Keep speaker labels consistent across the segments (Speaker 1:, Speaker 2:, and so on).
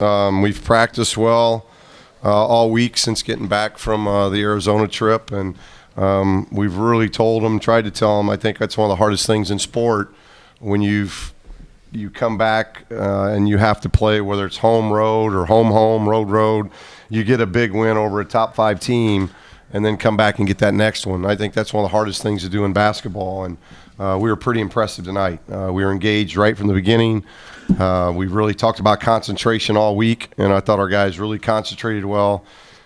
Speaker 1: We've practiced well all week since getting back from the Arizona trip, and we've really told them, tried to tell them, I think that's one of the hardest things in sport when you come back and you have to play, whether it's home road or home road. You get a big win over a top 5 team and then come back and get that next one. I think that's one of the hardest things to do in basketball, and we were pretty impressive tonight. We were engaged right from the beginning. We really talked about concentration all week, and I thought our guys really concentrated well.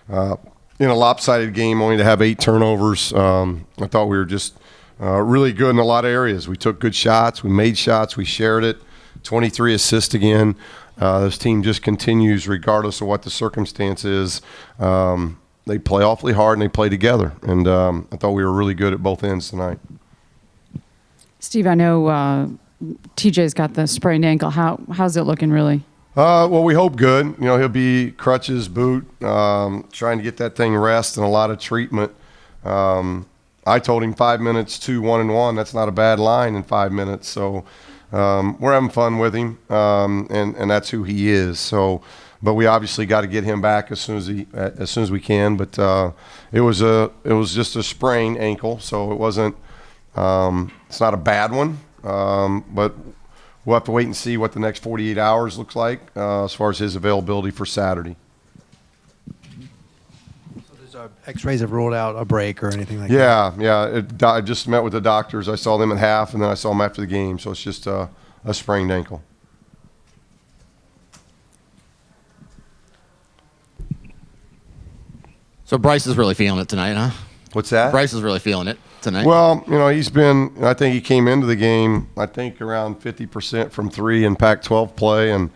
Speaker 1: In a lopsided game, only to have 8 turnovers, I thought we were just really good in a lot of areas. We took good shots. We made shots. We shared it. 23 assists again. This team just continues regardless of what the circumstance is. They play awfully hard, and they play together. And I thought we were really good at both ends tonight.
Speaker 2: Steve, I know TJ's got the sprained ankle. How's it looking, really?
Speaker 1: Well, we hope good. You know, he'll be crutches, boot, trying to get that thing rest and a lot of treatment. I told him 5 minutes, 2, 1 and 1. That's not a bad line in 5 minutes. So we're having fun with him, and that's who he is. So, but we obviously got to get him back as soon as we can. But it was just a sprained ankle, so it wasn't. It's not a bad one, but we'll have to wait and see what the next 48 hours looks like as far as his availability for Saturday.
Speaker 3: So there's X-rays have ruled out a break or anything like that?
Speaker 1: Yeah. I just met with the doctors. I saw them at half, and then I saw them after the game. So it's just a sprained ankle.
Speaker 4: So Bryce is really feeling it tonight, huh?
Speaker 1: What's that?
Speaker 4: Bryce is really feeling it tonight.
Speaker 1: Well, you know, I think he came into the game, I think around 50% from 3 in Pac-12 play, and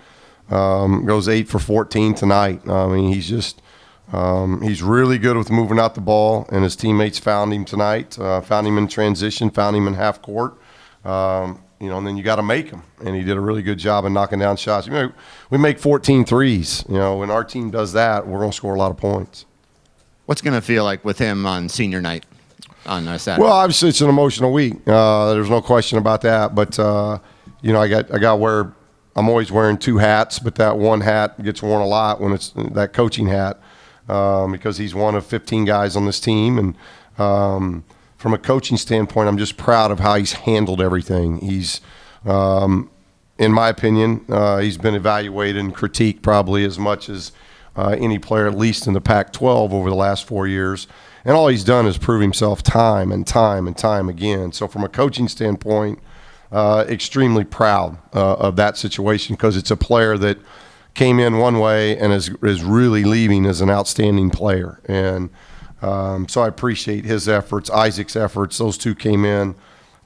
Speaker 1: goes 8 for 14 tonight. I mean, he's really good with moving out the ball, and his teammates found him tonight, found him in transition, found him in half court. You know, and then you got to make them, and he did a really good job of knocking down shots. You know, we make 14 threes. You know, when our team does that, we're going to score a lot of points.
Speaker 4: What's going to feel like with him on senior night on Saturday?
Speaker 1: Well, obviously it's an emotional week. There's no question about that. But you know, I got where I'm always wearing 2 hats, but that one hat gets worn a lot when it's that coaching hat because he's one of 15 guys on this team. And from a coaching standpoint, I'm just proud of how he's handled everything. He's, in my opinion, he's been evaluated and critiqued probably as much as any player, at least in the Pac-12 over the last 4 years. And all he's done is prove himself time and time and time again. So from a coaching standpoint, extremely proud of that situation because it's a player that came in one way and is really leaving as an outstanding player. And so I appreciate his efforts, Isaac's efforts. Those two came in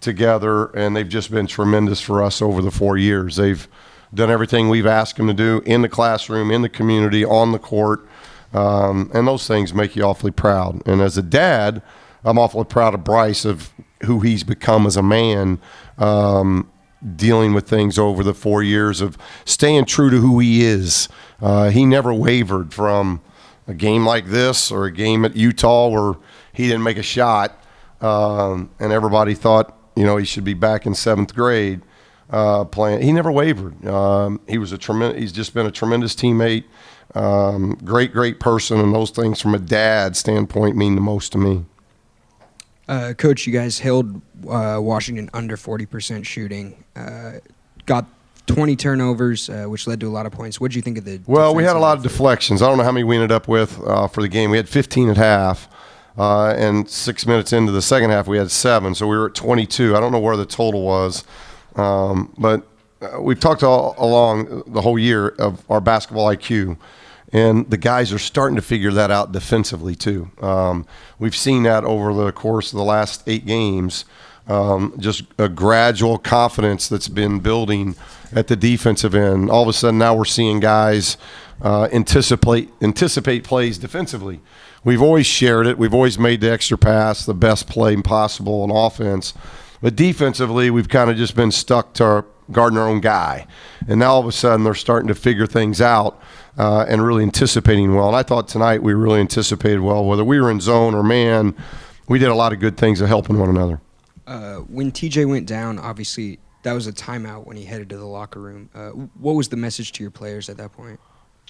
Speaker 1: together, and they've just been tremendous for us over the 4 years. They've done everything we've asked them to do in the classroom, in the community, on the court, and those things make you awfully proud. And as a dad, I'm awfully proud of Bryce of who he's become as a man, dealing with things over the 4 years of staying true to who he is. He never wavered from a game like this or a game at Utah where he didn't make a shot, and everybody thought, you know, he should be back in 7th grade. Playing. He never wavered. He's just been a tremendous teammate, great person, and those things from a dad standpoint mean the most to me.
Speaker 5: Coach, you guys held Washington under 40% shooting, got 20 turnovers, which led to a lot of points. What did you think of the
Speaker 1: Well, we had a lot of deflections. I don't know how many we ended up with for the game. We had 15 at half, and 6 minutes into the second half, we had 7, so we were at 22. I don't know where the total was. But we've talked all along the whole year of our basketball IQ, and the guys are starting to figure that out defensively too. We've seen that over the course of the last 8 games, just a gradual confidence that's been building at the defensive end. All of a sudden now we're seeing guys anticipate plays defensively. We've always shared it. We've always made the extra pass the best play possible on offense. But defensively, we've kind of just been stuck to guarding our own guy. And now all of a sudden they're starting to figure things out and really anticipating well. And I thought tonight we really anticipated well. Whether we were in zone or man, we did a lot of good things of helping one another.
Speaker 5: When TJ went down, obviously that was a timeout when he headed to the locker room. What was the message to your players at that point?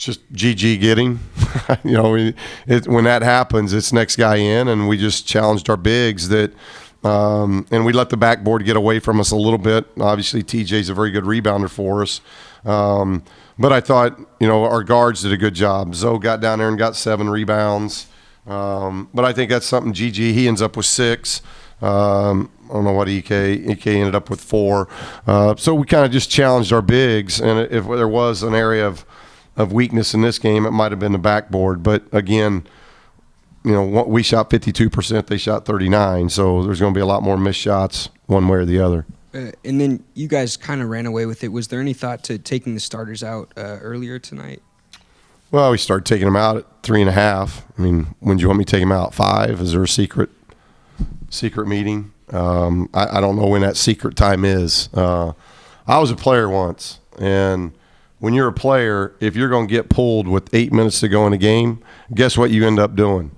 Speaker 1: just GG getting. When that happens, it's next guy in, and we just challenged our bigs that, and we let the backboard get away from us a little bit. Obviously, TJ's a very good rebounder for us. But I thought, our guards did a good job. Zoe got down there and got 7 rebounds. But I think that's something GG, he ends up with 6. I don't know what EK ended up with 4. So we kind of just challenged our bigs, and if there was an area of weakness in this game, it might have been the backboard. But again, we shot 52%, they shot 39%, so there's going to be a lot more missed shots one way or the other.
Speaker 5: And then you guys kind of ran away with it. Was there any thought to taking the starters out earlier tonight?
Speaker 1: Well, we started taking them out at 3.5. I mean, when do you want me to take them out? 5? Is there a secret meeting? I don't know when that secret time is. I was a player once, and when you're a player, if you're going to get pulled with 8 minutes to go in a game, guess what you end up doing?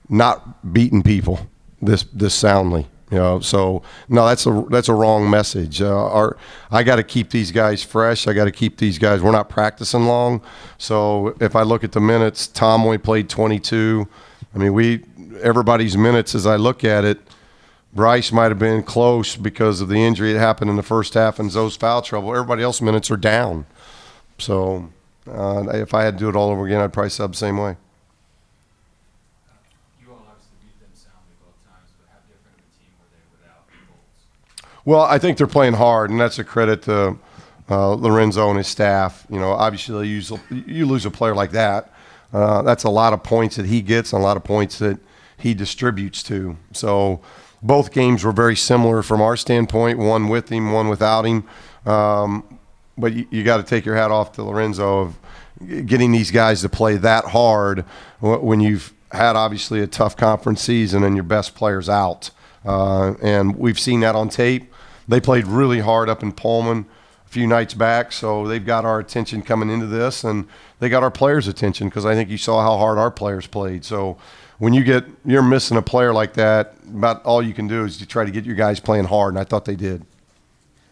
Speaker 1: Not beating people this soundly. So no, that's a wrong message. I got to keep these guys fresh. I got to keep these guys. We're not practicing long, so if I look at the minutes, Tom only played 22. I mean, everybody's minutes as I look at it. Bryce might have been close because of the injury that happened in the first half and Zoe's foul trouble. Everybody else's minutes are down. So if I had to do it all over again, I'd probably sub the same way. Well, I think they're playing hard, and that's a credit to Lorenzo and his staff. Obviously you lose a player like that. That's a lot of points that he gets and a lot of points that he distributes to. So both games were very similar from our standpoint, one with him, one without him. But you got to take your hat off to Lorenzo of getting these guys to play that hard when you've had obviously a tough conference season and your best player's out. And we've seen that on tape. They played really hard up in Pullman a few nights back, so they've got our attention coming into this, and they got our players' attention because I think you saw how hard our players played. So when you're missing a player like that, about all you can do is to try to get your guys playing hard, and I thought they did.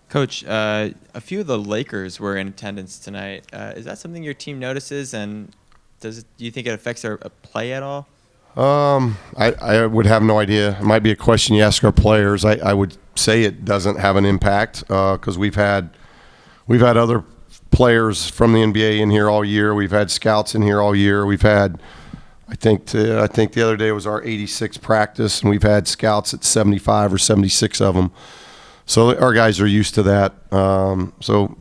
Speaker 6: Coach, a few of the Lakers were in attendance tonight. Is that something your team notices, and do you think it affects their play at all?
Speaker 1: I would have no idea. It might be a question you ask our players. I would say it doesn't have an impact because we've had other players from the NBA in here all year. We've had scouts in here all year. We've had, I think the other day was our 86th practice, and we've had scouts at 75 or 76 of them. So our guys are used to that. So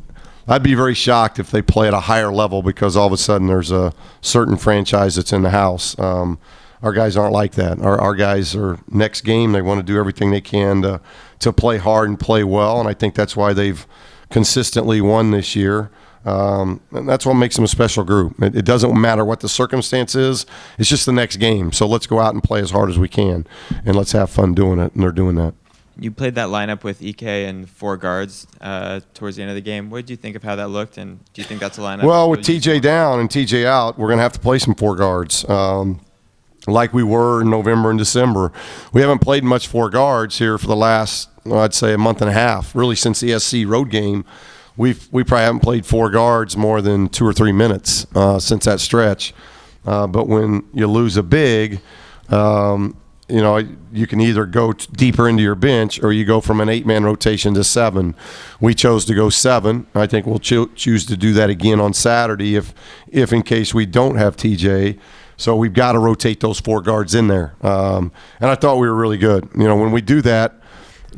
Speaker 1: I'd be very shocked if they play at a higher level because all of a sudden there's a certain franchise that's in the house. Our guys aren't like that. Our guys are next game. They want to do everything they can to play hard and play well, and I think that's why they've consistently won this year. And that's what makes them a special group. It doesn't matter what the circumstance is. It's just the next game. So let's go out and play as hard as we can, and let's have fun doing it, and they're doing that.
Speaker 6: You played that lineup with EK and 4 guards towards the end of the game. What did you think of how that looked, and do you think that's a lineup?
Speaker 1: Well, with TJ down and TJ out, we're going to have to play some 4 guards. Like we were in November and December. We haven't played much 4 guards here for the last, I'd say, a month and a half. Really, since the SC road game, we probably haven't played 4 guards more than 2 or 3 minutes since that stretch. But when you lose a big, you can either go deeper into your bench or you go from an 8-man rotation to 7. We chose to go 7. I think we'll choose to do that again on Saturday if in case we don't have TJ. So we've got to rotate those 4 guards in there. And I thought we were really good. When we do that,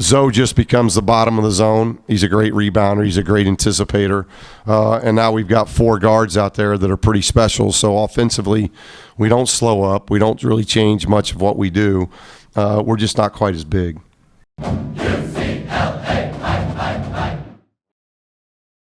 Speaker 1: Zoe just becomes the bottom of the zone. He's a great rebounder. He's a great anticipator. And now we've got 4 guards out there that are pretty special. So offensively, we don't slow up. We don't really change much of what we do. We're just not quite as big.